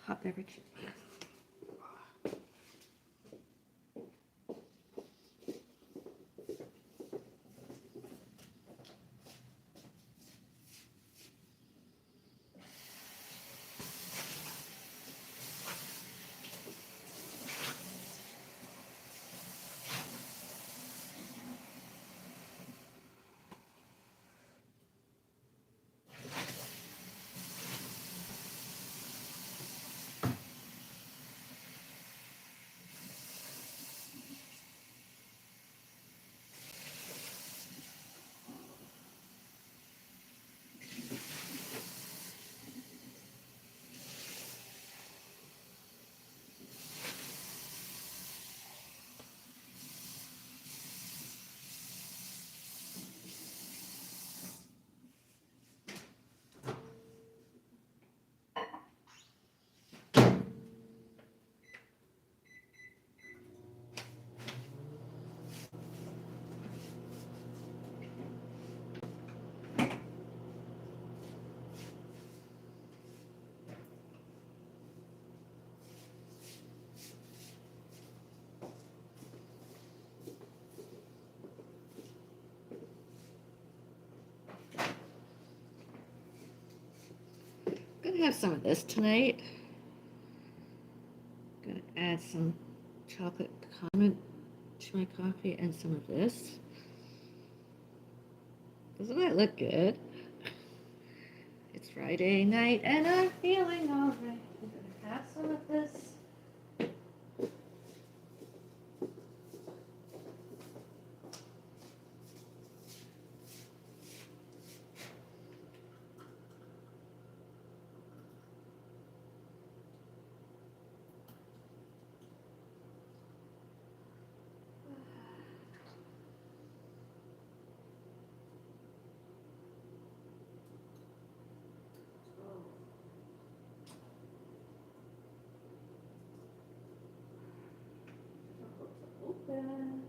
hot beverage. Gonna have some of this tonight. Gonna add some chocolate caramel to my coffee and some of this. Doesn't that look good? It's Friday night and I'm feeling alright. I'm gonna have some of this. Open.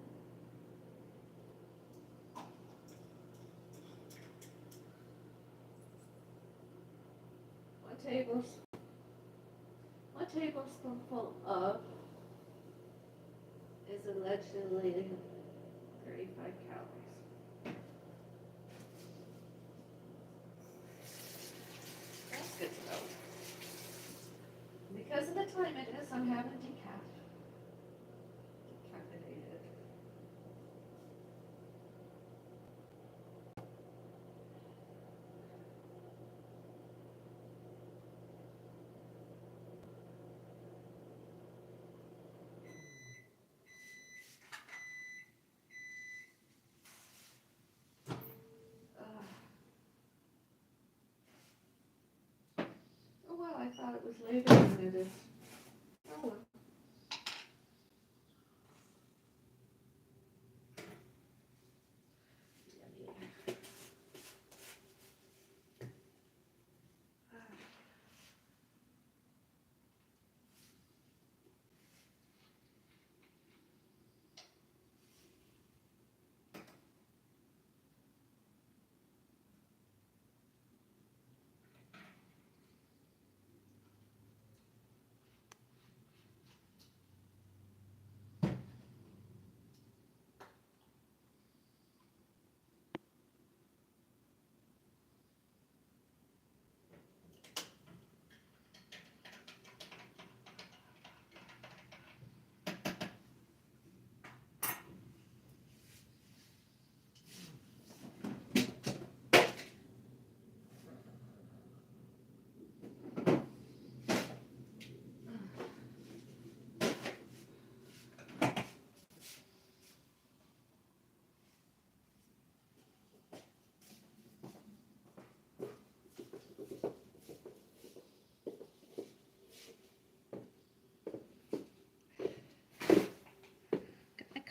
One tablespoonful of is allegedly 35 calories. That's good to know. Because of the time it is, I'm having decaffeinated. Oh well, I thought it was later than it is. Oh well.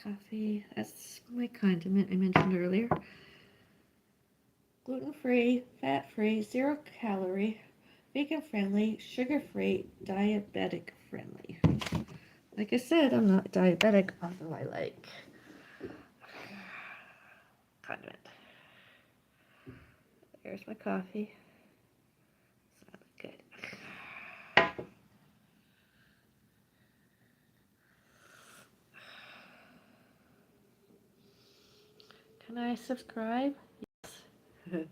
Coffee. That's my condiment I mentioned earlier. Gluten-free, fat-free, zero-calorie, vegan-friendly, sugar-free, diabetic-friendly. Like I said, I'm not diabetic, although I like condiment. There's my coffee. Does that look good? Can I subscribe? Yes.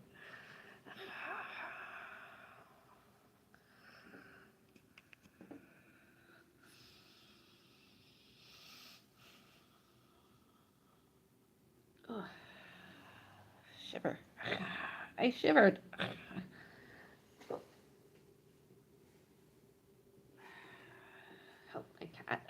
Oh, shiver. I shivered. Help my cat.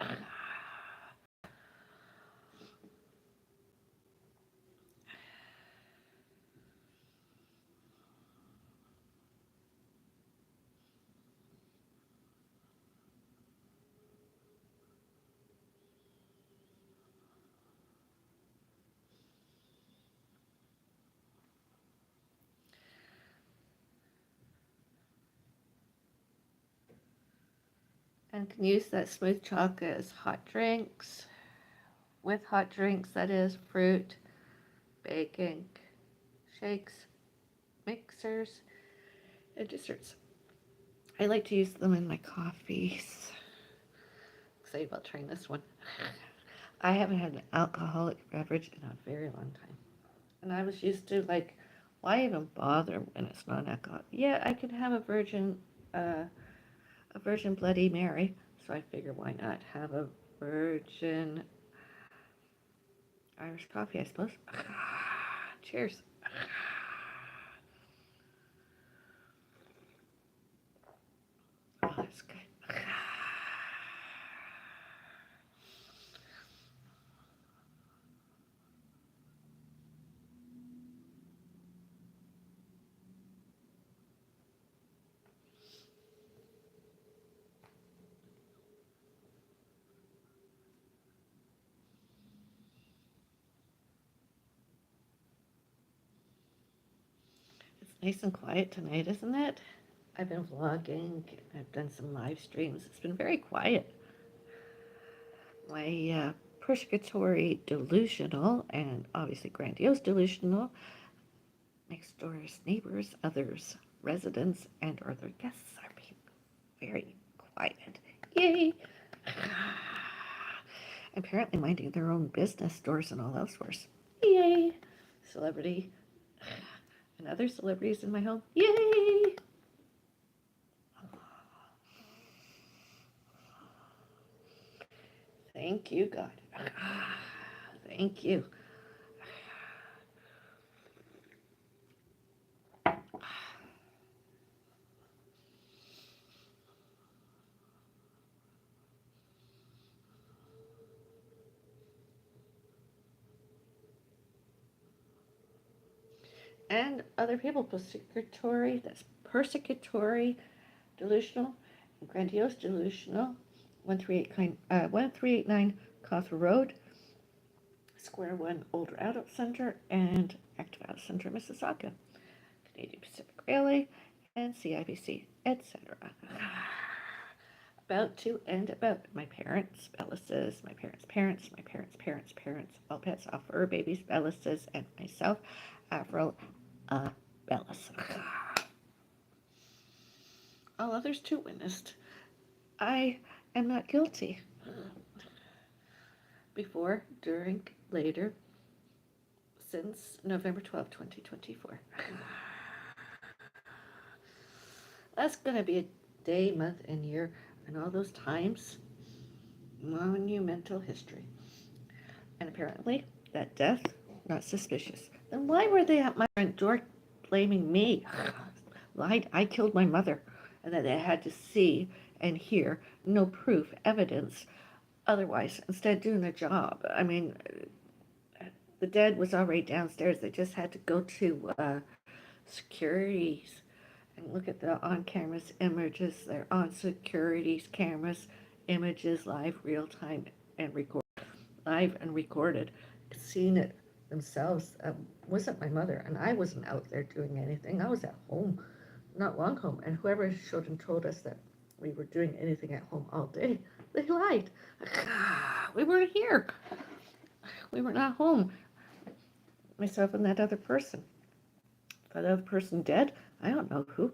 And can use that smooth chocolate as hot drinks. With hot drinks, that is fruit, baking, shakes, mixers, and desserts. I like to use them in my coffees. Excited about trying this one. I haven't had an alcoholic beverage in a very long time. And I was used to like, why even bother when it's not alcoholic? Yeah, I can have a virgin Bloody Mary. So I figure why not have a virgin Irish coffee, I suppose. Cheers. Oh, that's good. It's nice and quiet tonight, isn't it? I've been vlogging. I've done some live streams. It's been very quiet. My persecutory delusional and obviously grandiose delusional next door's neighbors, others, residents, and or their guests are being very quiet. Yay! Apparently minding their own business, stores and all elsewhere. Yay! Celebrity and other celebrities in my home. Yay! Thank you, God. Thank you. And other people, persecutory, delusional, and grandiose delusional, 1389 Cawthra Road, Square One Older Adult Center, and Active Adult Center, Mississauga, Canadian Pacific Railway, and CIBC, etc. About to and about my parents, Bellis's, my parents' parents, my parents' parents' parents, all pets off fur babies, Bellis's, and myself, Avril Bellis. All others too witnessed. I am not guilty. Before, during, later, since November 12, 2024. That's going to be a day, month, and year, and all those times, monumental history. And apparently, that death, not suspicious. Then why were they at my front door blaming me? Lied, I killed my mother, and that they had to see and hear, no proof, evidence, otherwise, instead doing their job. I mean, the dead was already downstairs. They just had to go to securities and look at the on cameras images. They're on securities cameras, images, live, real time, and record, live and recorded. Seeing it themselves. Wasn't my mother, and I wasn't out there doing anything. I was at home, not long home. And whoever showed and told us that we were doing anything at home all day, they lied. We weren't here. We were not home. Myself and that other person. That other person dead? I don't know who.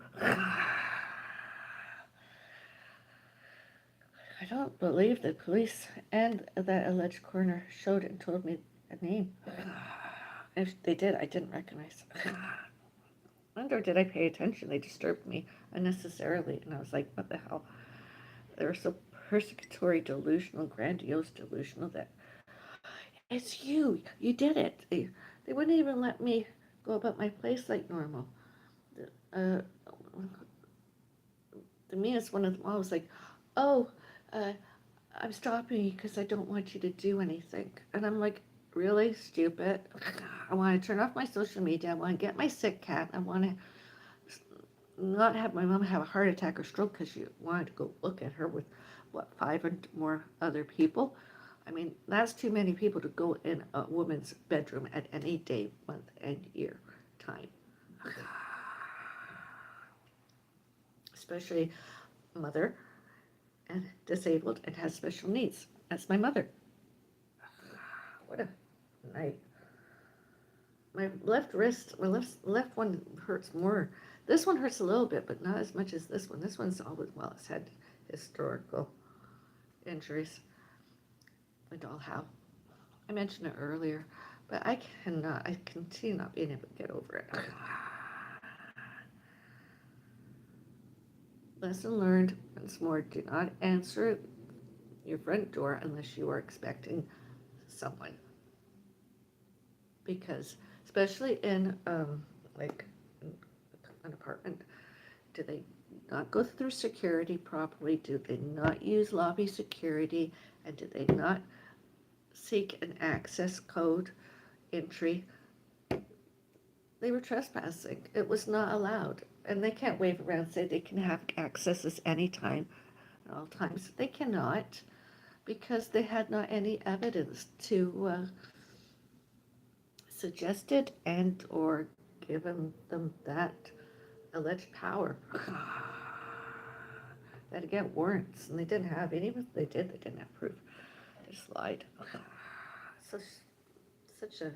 I don't believe the police and that alleged coroner showed and told me a name. If they did, I didn't recognize. Nor did I pay attention. They disturbed me unnecessarily, and I was like, "What the hell?" They were so persecutory, delusional, grandiose, delusional that it's you. You did it. They wouldn't even let me go about my place like normal. Uh, the meanest one of them all was like, "Oh, uh, I'm stopping you because I don't want you to do anything." And I'm like, "Really, stupid? I want to turn off my social media. I want to get my sick cat. I want to not have my mom have a heart attack or stroke because she wanted to go look at her with, what, five or more other people. I mean, that's too many people to go in a woman's bedroom at any day, month, and year time. Especially mother and disabled and has special needs. That's my mother. What a night. My left wrist, my left one hurts more. This one hurts a little bit, but not as much as this one. This one's always, well, it's had historical injuries. We all have. I mentioned it earlier, but I continue not being able to get over it. Lesson learned once more, do not answer your front door unless you are expecting someone. Because, especially in like an apartment, do they not go through security properly? Do they not use lobby security? And do they not seek an access code entry? They were trespassing. It was not allowed. And they can't wave around and say they can have access anytime, at all times. They cannot because they had not any evidence to suggest it and or given them that alleged power. That again warrants, and they didn't have any. They did. They didn't have proof. They just lied. Such, such a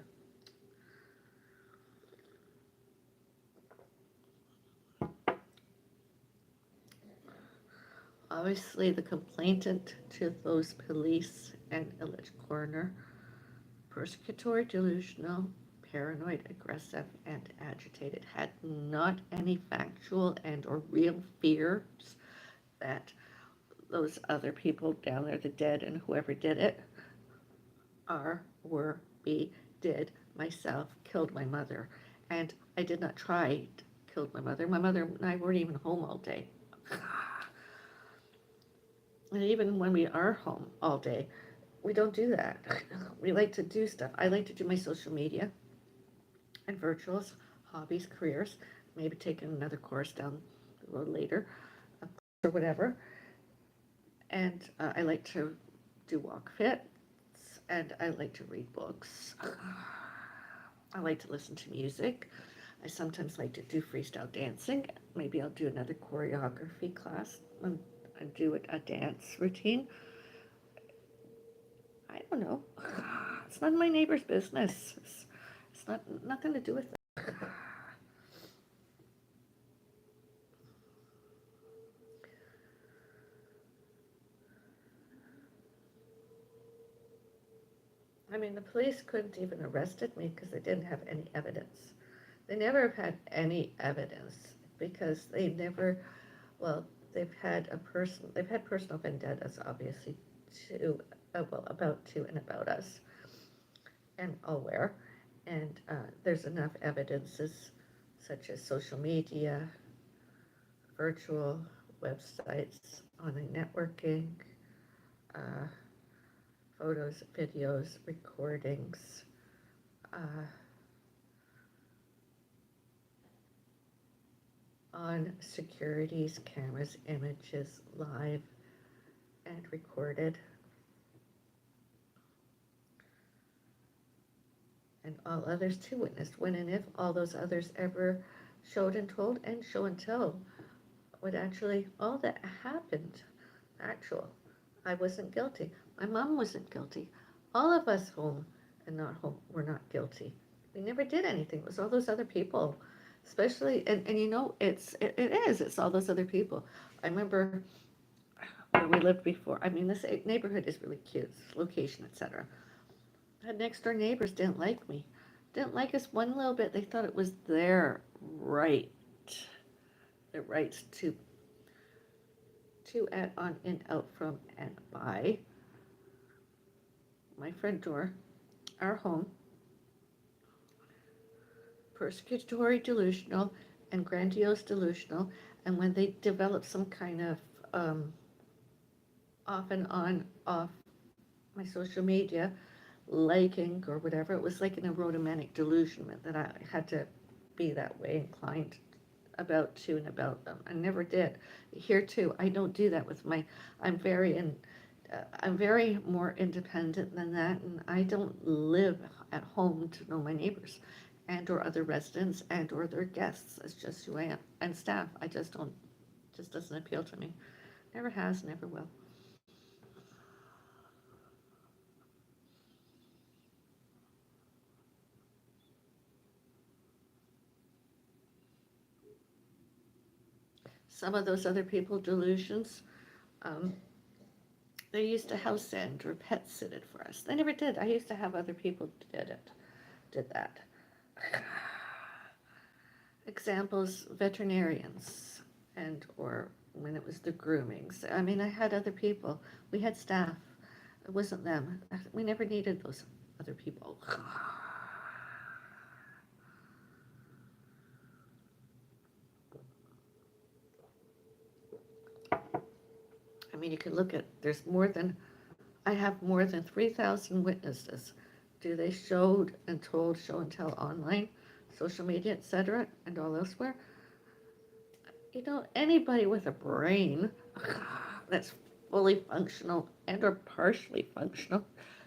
obviously the complainant to those police and alleged coroner, persecutory, delusional, paranoid, aggressive, and agitated, had not any factual and or real fears that those other people down there, the dead and whoever did it, are, were, be, did, myself, killed my mother. And I did not try to kill my mother. My mother and I weren't even home all day. And even when we are home all day, we don't do that. We like to do stuff. I like to do my social media and virtuals, hobbies, careers, maybe taking another course down the road later or whatever. And I like to do walk fits and I like to read books. I like to listen to music. I sometimes like to do freestyle dancing. Maybe I'll do another choreography class and do a dance routine. I don't know. It's none of my neighbor's business. It's not nothing to do with it. I mean, the police couldn't even arrested me because they didn't have any evidence. They never have had any evidence because they never, well, they've had personal vendettas, obviously, to, well, about to and about us, and all where. And there's enough evidences, such as social media, virtual websites, online networking, uh, photos, videos, recordings, uh, on securities, cameras, images, live and recorded, and all others to witness when and if all those others ever showed and told and show and tell what actually all that happened actual. I wasn't guilty. My mom wasn't guilty. All of us home and not home were not guilty. We never did anything. It was all those other people. Especially and you know it's all those other people. I remember where we lived before. I mean this neighborhood is really cute, location, etc. Had next door neighbors didn't like me. didn't like us one little bit. They thought it was their right, their rights to add on in, out from, and by my front door, our home, persecutory delusional and grandiose delusional. And when they develop some kind of off and on, off my social media, liking or whatever, it was like an erotomanic delusionment that I had to be that way inclined about to and about them. I never did. Here too, I don't do that with my. I'm very in. I'm very more independent than that, and I don't live at home to know my neighbors, and or other residents, and or their guests. It's just who I am, and staff. I just don't. Just doesn't appeal to me. Never has, never will. Some of those other people delusions. Um, they used to house send or pet sit it for us. They never did. I used to have other people did that. Examples, veterinarians, and or when it was the groomings. I mean, I had other people. We had staff. It wasn't them. We never needed those other people. I mean, you can look at, I have more than 3,000 witnesses. Do they showed and told, show and tell online, social media, etc., and all elsewhere? You know, anybody with a brain that's fully functional and or partially functional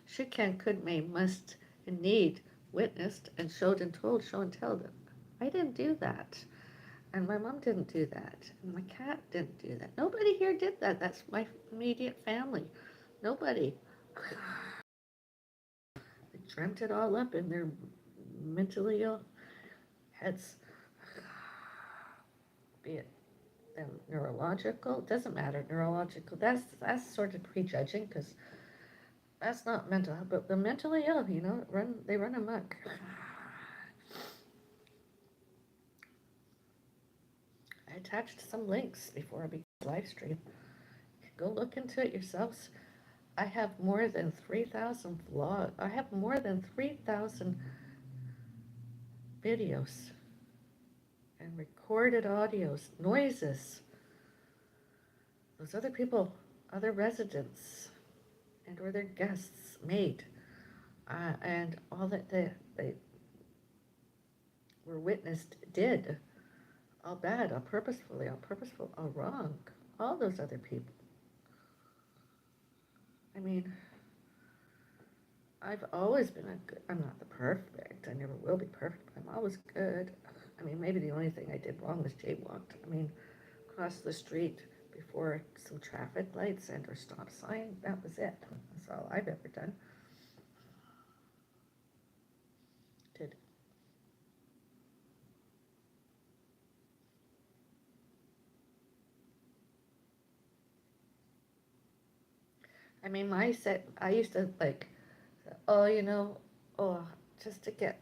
should, can, could, may, must, and need witnessed and showed and told, show and tell them. I didn't do that. And my mom didn't do that. And my cat didn't do that. Nobody here did that. That's my immediate family. Nobody. They dreamt it all up in their mentally ill heads. Be it them neurological, it doesn't matter. Neurological, that's sort of prejudging because that's not mental health, but the mentally ill, you know, they run amok. I attached some links before I began the live stream. Go look into it yourselves. I have more than 3,000 vlogs. I have more than 3,000 videos and recorded audios, noises. Those other people, other residents, and or their guests made, and all that they were witnessed did, all bad, all purposefully, all purposeful, all wrong. All those other people. I mean, I've always been a good, I'm not the perfect, I never will be perfect, but I'm always good. I mean, maybe the only thing I did wrong was jaywalked. I mean, cross the street before some traffic lights and or stop sign, that was it. That's all I've ever done. Did. I mean, my set, I used to like, oh, you know, oh, just to get,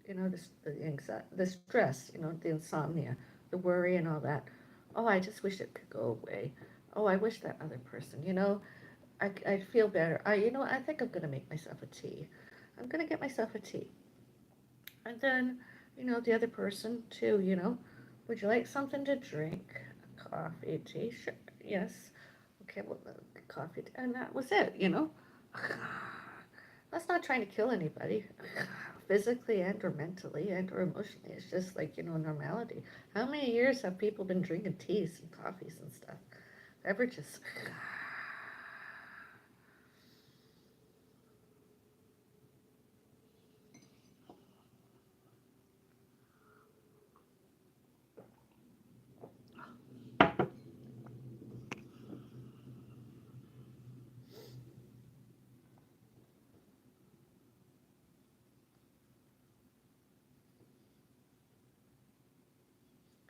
you know, the anxiety, the stress, you know, the insomnia, the worry and all that. Oh, I just wish it could go away. Oh, I wish that other person, you know, I feel better. You know, I think I'm going to make myself a tea. I'm going to get myself a tea. And then, you know, the other person too, you know, would you like something to drink? Coffee, tea, sure, yes. Okay, well, coffee, and that was it, you know. That's not trying to kill anybody, physically and or mentally and or emotionally. It's just like, you know, normality. How many years have people been drinking teas and coffees and stuff? Beverages.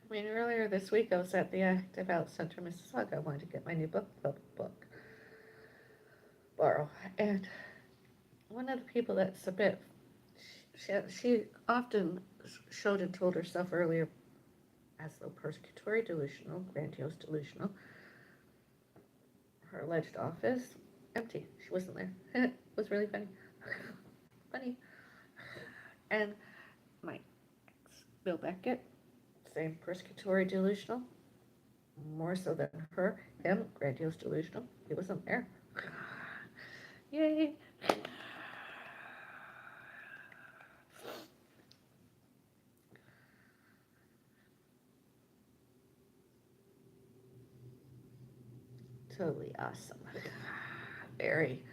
I mean, earlier this week I was at the Active Out Center, Mississauga. I wanted to get my new book borrow, and one of the people that's a bit, she often showed and told herself earlier as though persecutory delusional, grandiose delusional. Her alleged office, empty. She wasn't there. It was really funny. Funny. And my ex, Bill Beckett, same persecutory delusional, more so than her. Him, grandiose delusional. He wasn't there. Yay. Totally awesome. Very.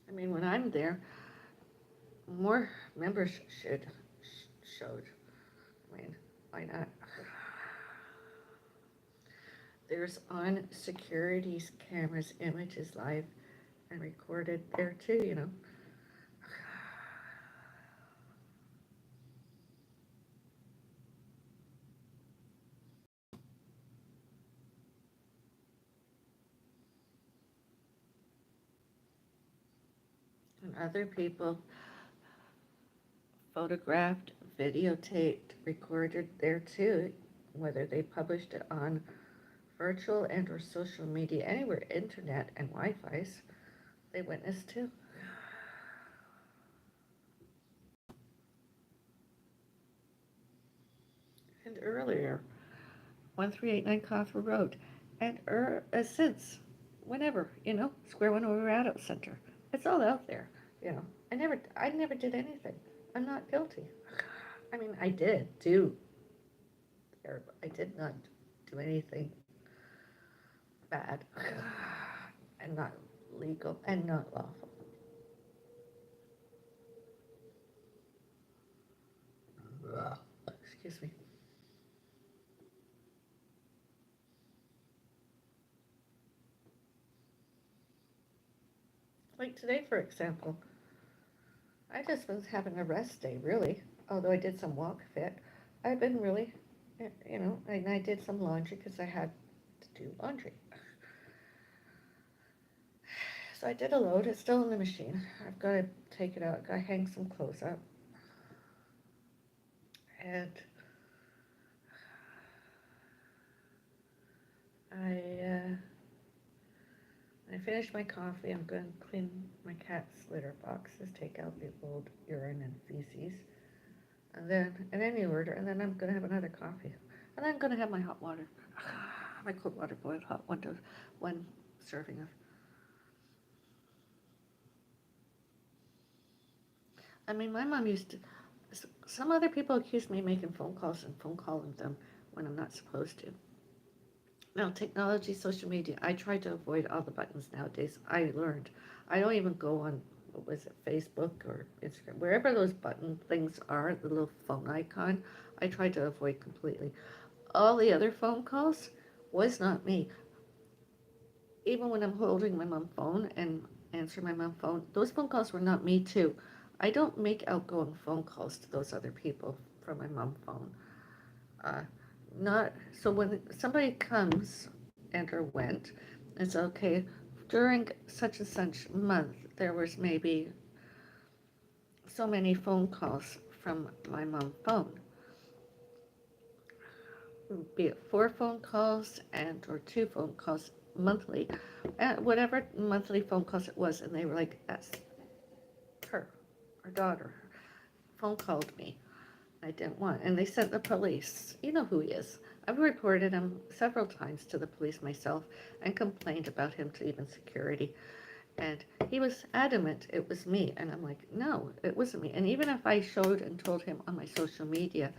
I mean, when I'm there, more members should showed. I mean, why not? There's on security's cameras, images live and recorded there too, you know. And other people photographed, videotaped, recorded there too, whether they published it on virtual and or social media, anywhere, internet and Wi-Fi's, they witnessed too. And earlier, 1389 Coffer Road, and since, whenever, you know, Square One Over Adult Center. It's all out there, you know. I never did anything. I'm not guilty. I mean, I did do terrible. I did not do anything bad and not legal and not lawful. Excuse me. Like today, for example, I just was having a rest day, really. Although I did some walk fit, I've been really, you know, and I did some laundry because I had to do laundry. So I did a load. It's still in the machine. I've got to take it out. I've got to hang some clothes up. And I finished my coffee. I'm going to clean my cat's litter boxes, take out the old urine and feces, and then in any order. And then I'm going to have another coffee, and then I'm going to have my hot water, my cold water boiled hot one serving of. I mean, my mom used to. Some other people accuse me of making phone calls and phone calling them when I'm not supposed to. Now, technology, social media, I try to avoid all the buttons nowadays. I learned. I don't even go on, what was it, Facebook or Instagram, wherever those button things are, the little phone icon, I try to avoid completely. All the other phone calls was not me. Even when I'm holding my mom's phone and answering my mom's phone, those phone calls were not me too. I don't make outgoing phone calls to those other people from my mom's phone. Uh, Not so when somebody comes and or went, it's okay. During such and such month, there was maybe so many phone calls from my mom's phone, be it 4 phone calls and or 2 phone calls monthly, whatever monthly phone calls it was, and they were like, "Yes, her, our daughter, phone called me." I didn't want. And they sent the police. You know who he is. I've reported him several times to the police myself and complained about him to even security. And he was adamant it was me. And I'm like, no, it wasn't me. And even if I showed and told him on my social media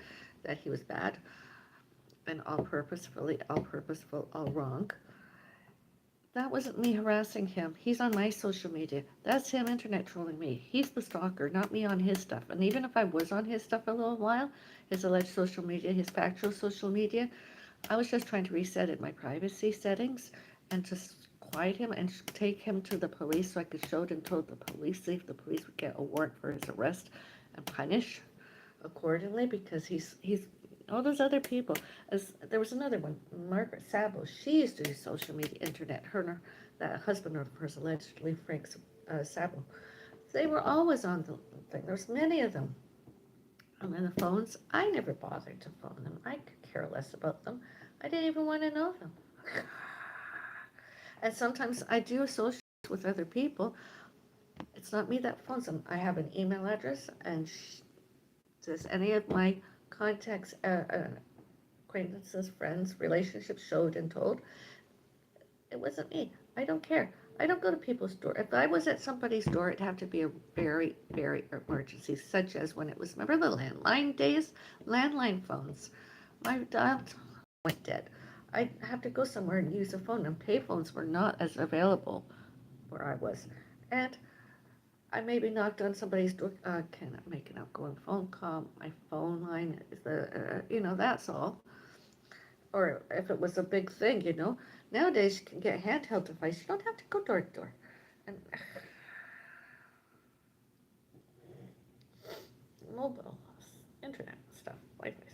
that he was bad and all purposeful, all wrong, that wasn't me harassing him. He's on my social media. That's him internet trolling me. He's the stalker, not me on his stuff. And even if I was on his stuff a little while, his alleged social media, his factual social media, I was just trying to reset it, my privacy settings, and just quiet him and take him to the police so I could show it and told the police, see if the police would get a warrant for his arrest and punish accordingly, because he's all those other people. As there was another one, Margaret Sabo. She used to do social media, internet. Her and her that husband of hers, allegedly Frank Sabo. They were always on the thing. There's many of them. And then the phones, I never bothered to phone them. I could care less about them. I didn't even want to know them. And sometimes I do associate with other people. It's not me that phones them. I have an email address, and does any of my contacts, acquaintances, friends, relationships showed and told? It wasn't me. I don't care. I don't go to people's door. If I was at somebody's door, it'd have to be a very, very emergency, such as when it was, remember the landline days? Landline phones. My dad went dead. I have to go somewhere and use a phone, and payphones were not as available where I was. And I maybe knocked on somebody's door. Can I make an outgoing phone call? My phone line is that's all. Or if it was a big thing, Nowadays you can get a handheld device. You don't have to go door to door. And mobile, internet stuff, Wi-Fi.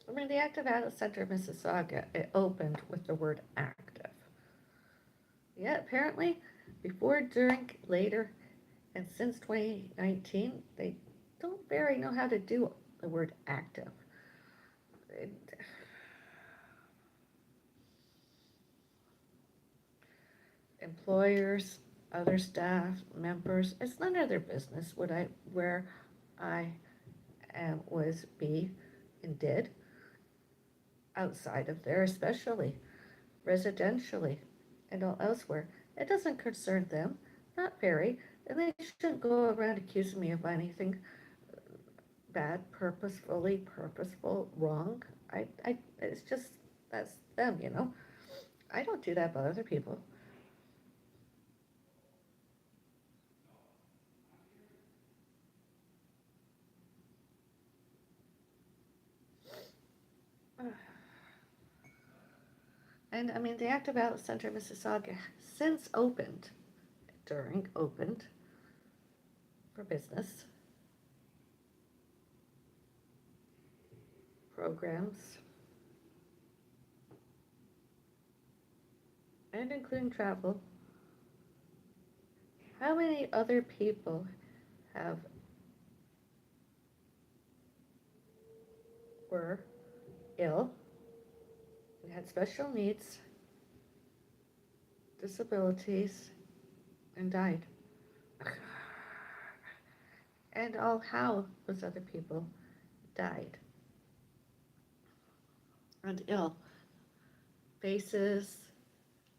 I mean, the Active Adult Center of Mississauga, it opened with the word active. Yeah, apparently, before, during, later, and since 2019, they don't very know how to do the word active. It, employers, other staff, members, it's none of their business where I was, be, and did outside of there, especially residentially and all elsewhere. It doesn't concern them, not very, and they shouldn't go around accusing me of anything bad, purposeful, wrong. It's just, that's them. I don't do that about other people. And I mean, the Active Outlet Center of Mississauga since opened for business programs, and including travel. How many other people have were ill and had special needs, disabilities, and died? And all how those other people died and ill. Faces,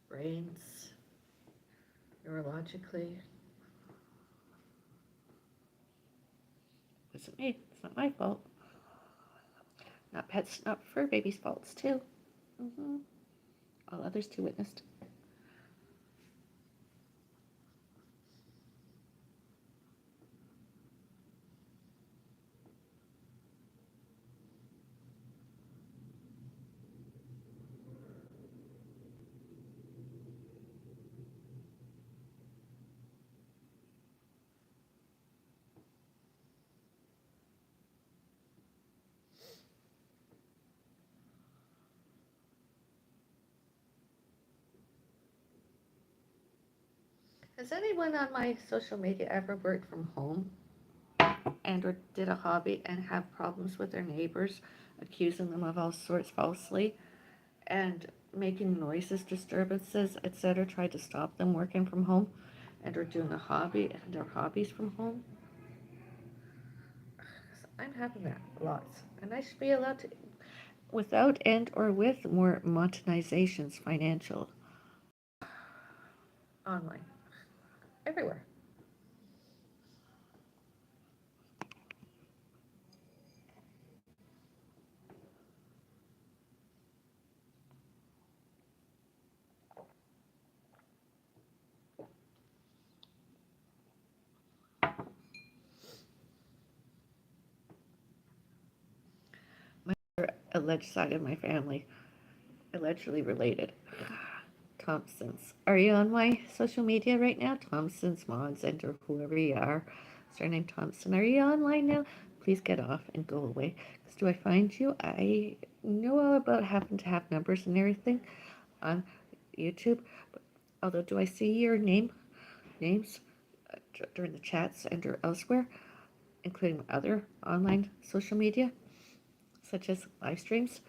brains, neurologically. It wasn't me. It's not my fault. Not pets, not fur babies' faults, too. Mm-hmm. All others to witnessed. Has anyone on my social media ever worked from home and or did a hobby and have problems with their neighbors, accusing them of all sorts falsely and making noises, disturbances, etc., tried to stop them working from home and or doing a hobby and their hobbies from home? I'm having that lots, and I should be allowed to, without and or with more monetizations, financial, online, everywhere. My alleged side of my family, allegedly related. Thompsons. Are you on my social media right now? Thompson's, Mods, and or whoever you are. Surname Thompson. Are you online now? please get off and go away. Because do I find you? I know all about having to have numbers and everything on YouTube. But although, do I see your names during the chats and or elsewhere, including other online social media, such as live streams?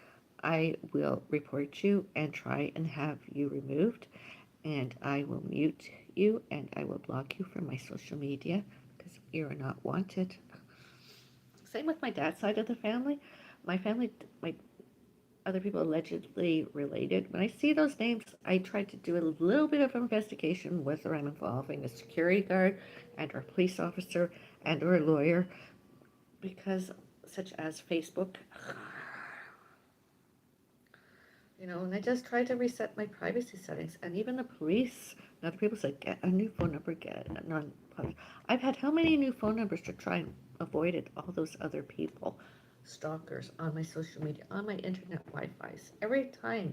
I will report you and try and have you removed, and I will mute you and I will block you from my social media because you are not wanted. Same with my dad's side of the family. My other people allegedly related. When I see those names, I try to do a little bit of investigation whether I'm involving a security guard and or a police officer and or a lawyer, because such as Facebook, and I just try to reset my privacy settings. And even the police, now the people said, get a new phone number, get a non-public. I've had how many new phone numbers to try and avoid it? All those other people, stalkers on my social media, on my internet Wi-Fi's. Every time,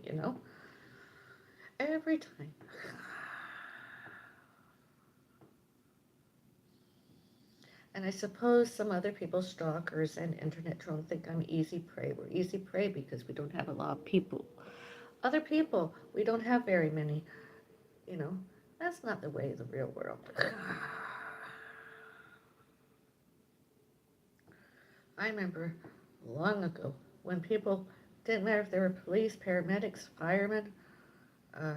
every time. And I suppose some other people, stalkers and internet trolls, think I'm easy prey. We're easy prey because we don't have a lot of people. Other people, we don't have very many. That's not the way of the real world. I remember long ago when people didn't matter if they were police, paramedics, firemen, uh,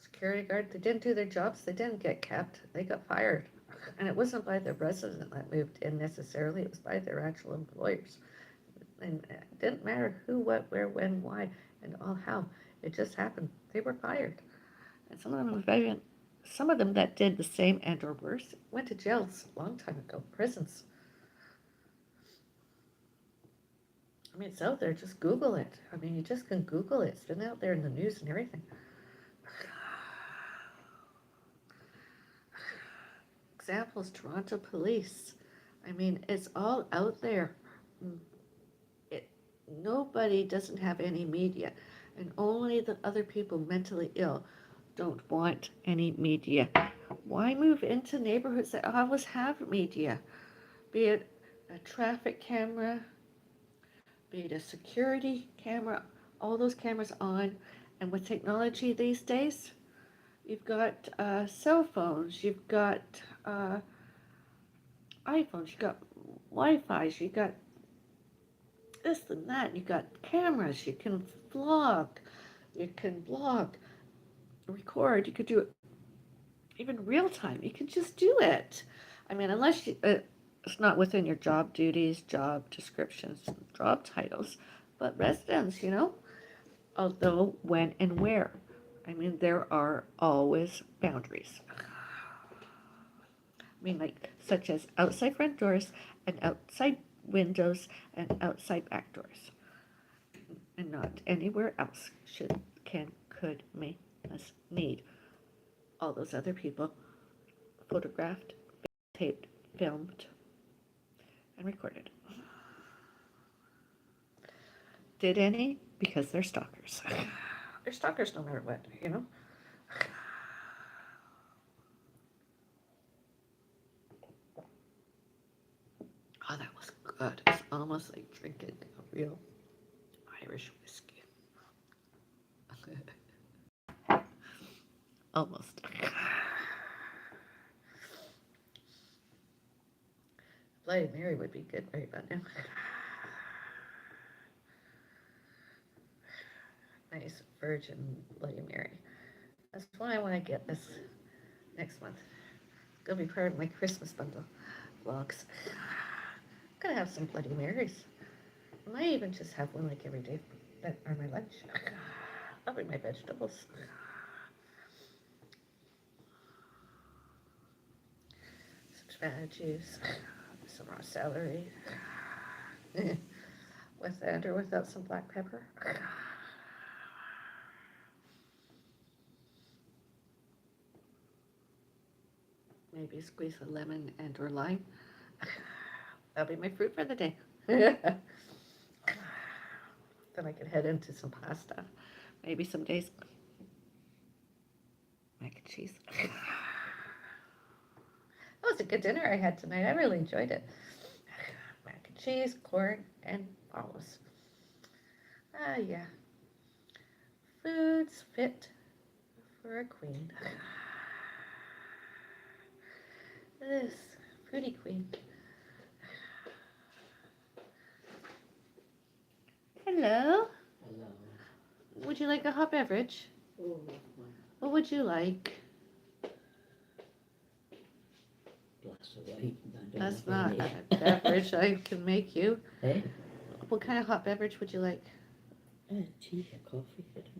security guard, they didn't do their jobs, they didn't get kept, they got fired. And it wasn't by the resident that moved in necessarily, it was by their actual employers. And it didn't matter who, what, where, when, why, and all how. It just happened. They were fired. And some of them that did the same and or worse went to jails a long time ago, prisons. I mean, it's out there. Just Google it. I mean, you just can Google it. It's been out there in the news and everything. Examples, Toronto police. I mean, it's all out there. Nobody doesn't have any media, and only the other people mentally ill don't want any media. Why move into neighborhoods that always have media? Be it a traffic camera, be it a security camera, all those cameras on. And with technology these days, you've got cell phones, you've got iPhones, you've got Wi-Fi's, you've got this and that, you've got cameras, you can vlog, you can blog, record, you could do it even real time. You can just do it. I mean, unless it's not within your job duties, job descriptions, job titles, but residents, although when and where. I mean, there are always boundaries. I mean, like, such as outside front doors and outside windows and outside back doors. And not anywhere else could, may, must, need. All those other people photographed, taped, filmed, and recorded. Did any? Because they're stalkers. They're stalkers no matter what, Oh, that was good. It's almost like drinking a real Irish whiskey. Almost. Bloody Mary would be good right about now. Nice virgin Bloody Mary. That's why I want to get this next month. It's going to be part of my Christmas bundle vlogs. I'm going to have some Bloody Marys. I might even just have one like every day that are my lunch. I'll bring my vegetables. Some spinach juice, some raw celery, with and or without some black pepper. Maybe squeeze a lemon and or lime. That'll be my fruit for the day. Then I could head into some pasta. Maybe some days mac and cheese. That was a good dinner I had tonight. I really enjoyed it. cheese, corn, and olives. Ah, yeah. Foods fit for a queen. This foodie queen. Hello. Hello. Would you like a hot beverage? Oh, What would you like? glass of wine. I don't That's have not any. a beverage I can make you. Eh? What kind of hot beverage would you like? Tea or coffee. I don't